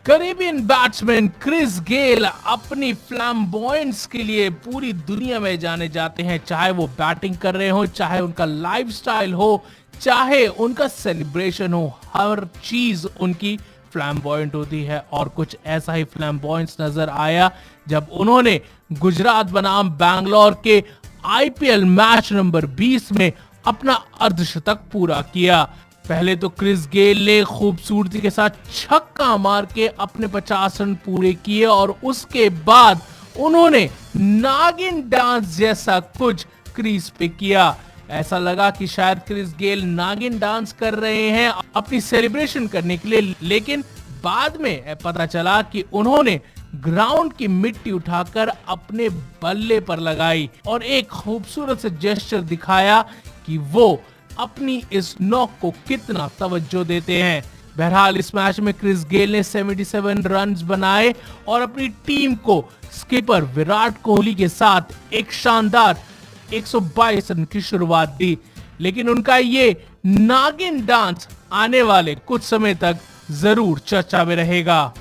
Caribbean batsman Chris Gayle अपनी फ्लैम्बॉयंस के लिए पूरी दुनिया में जाने जाते हैं। चाहे वो बैटिंग कर रहे हो, चाहे उनका लाइफस्टाइल हो, चाहे उनका सेलिब्रेशन हो, हर चीज उनकी फ्लैम्बॉयंट होती है। और कुछ ऐसा ही फ्लैम्बॉयंस नजर आया जब उन्होंने गुजरात बनाम बैंगलोर के IPL मैच नंबर 20 में अपना अर्धशतक पूरा किया। पहले तो क्रिस गेल ने खूबसूरती के साथ छक्का मार के अपने 50 रन पूरे किए और उसके बाद उन्होंने नागिन डांस जैसा कुछ क्रीज पे किया। ऐसा लगा कि शायद क्रिस गेल नागिन डांस कर रहे हैं अपनी सेलिब्रेशन करने के लिए, लेकिन बाद में पता चला कि उन्होंने ग्राउंड की मिट्टी उठाकर अपने बल्ले पर लगाई और एक खूबसूरत से जेस्चर दिखाया कि वो अपनी इस नॉक को कितना तवज्जो देते हैं। बहरहाल इस मैच में क्रिस गेल ने 77 रन्स बनाए और अपनी टीम को स्किपर विराट कोहली के साथ एक शानदार 122 रन की शुरुआत दी। लेकिन उनका ये नागिन डांस आने वाले कुछ समय तक जरूर चर्चा में रहेगा।